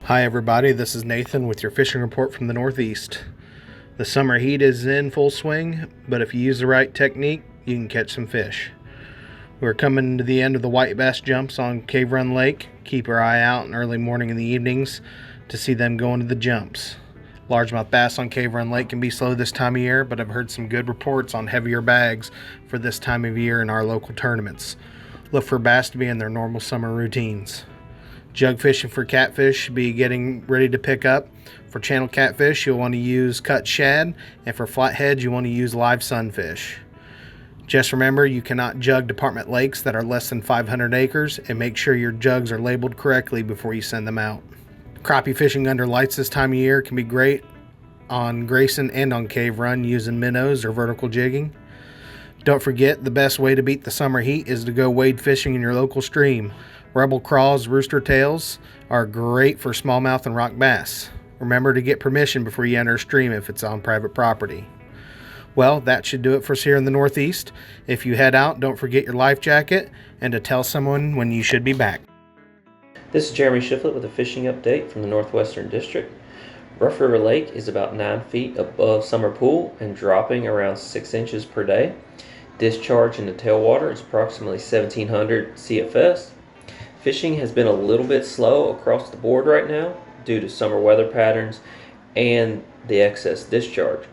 Hi everybody, this is Nathan with your fishing report from the Northeast. The summer heat is in full swing, but if you use the right technique, you can catch some fish. We're coming to the end of the white bass jumps on Cave Run Lake. Keep your eye out in early morning and the evenings to see them go into the jumps. Largemouth bass on Cave Run Lake can be slow this time of year, but I've heard some good reports on heavier bags for this time of year in our local tournaments. Look for bass to be in their normal summer routines. Jug fishing for catfish should be getting ready to pick up. For channel catfish, you'll want to use cut shad, and for flatheads, you want to use live sunfish. Just remember, you cannot jug department lakes that are less than 500 acres, and make sure your jugs are labeled correctly before you send them out. Crappie fishing under lights this time of year can be great on Grayson and on Cave Run using minnows or vertical jigging. Don't forget, the best way to beat the summer heat is to go wade fishing in your local stream. Rebel craws, rooster tails are great for smallmouth and rock bass. Remember to get permission before you enter a stream if it's on private property. Well, that should do it for us here in the Northeast. If you head out, don't forget your life jacket and to tell someone when you should be back. This is Jeremy Shiflett with a fishing update from the Northwestern District. Rough River Lake is about 9 feet above summer pool and dropping around 6 inches per day. Discharge into tailwater is approximately 1700 CFS. Fishing has been a little bit slow across the board right now due to summer weather patterns and the excess discharge.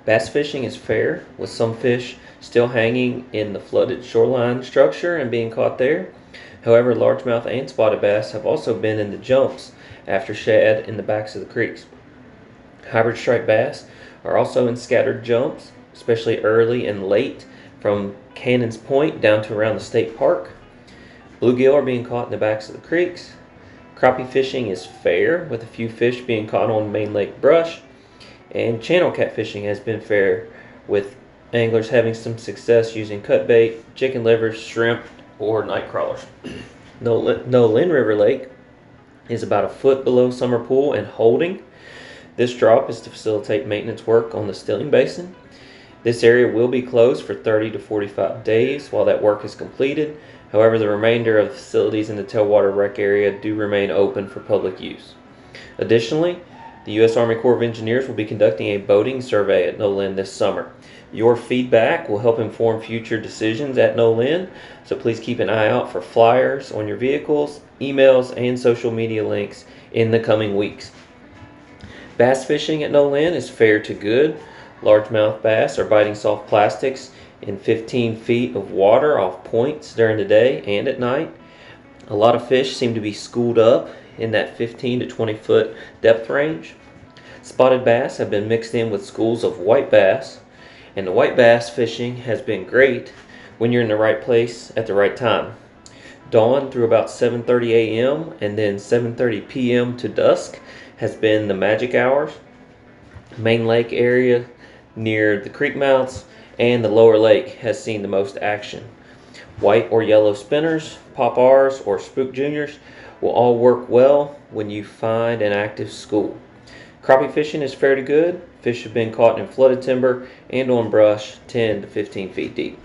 Bass fishing is fair, with some fish still hanging in the flooded shoreline structure and being caught there. However, largemouth and spotted bass have also been in the jumps after shad in the backs of the creeks. Hybrid striped bass are also in scattered jumps, especially early and late from Cannons Point down to around the state park. Bluegill are being caught in the backs of the creeks. Crappie fishing is fair, with a few fish being caught on main lake brush. And channel catfishing has been fair, with anglers having some success using cut bait, chicken livers, shrimp, or night crawlers. Nolin River Lake is about a foot below summer pool and holding. This drop is to facilitate maintenance work on the Stilling Basin. This area will be closed for 30 to 45 days while that work is completed. However, the remainder of the facilities in the tailwater rec area do remain open for public use. Additionally, the U.S. Army Corps of Engineers will be conducting a boating survey at Nolin this summer. Your feedback will help inform future decisions at Nolin, so please keep an eye out for flyers on your vehicles, emails, and social media links in the coming weeks. Bass fishing at Nolin is fair to good. Largemouth bass are biting soft plastics in 15 feet of water off points during the day and at night. A lot of fish seem to be schooled up in that 15 to 20 foot depth range. Spotted bass have been mixed in with schools of white bass, and the white bass fishing has been great when you're in the right place at the right time. Dawn through about 7:30 a.m. and then 7:30 p.m. to dusk has been the magic hours. Main lake area near the creek mouths and the lower lake has seen the most action. White or yellow spinners, pop R's, or spook juniors will all work well when you find an active school. Crappie fishing is fair to good. Fish have been caught in flooded timber and on brush 10 to 15 feet deep.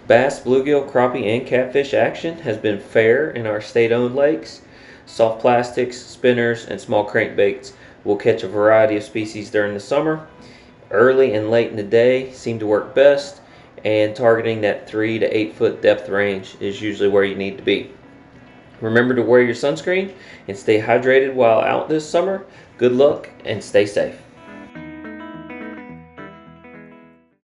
Bass, bluegill, crappie, and catfish action has been fair in our state-owned lakes. Soft plastics, spinners, and small crankbaits will catch a variety of species during the summer. Early and late in the day seem to work best, and targeting that 3 to 8 foot depth range is usually where you need to be. Remember to wear your sunscreen and stay hydrated while out this summer. Good luck and stay safe.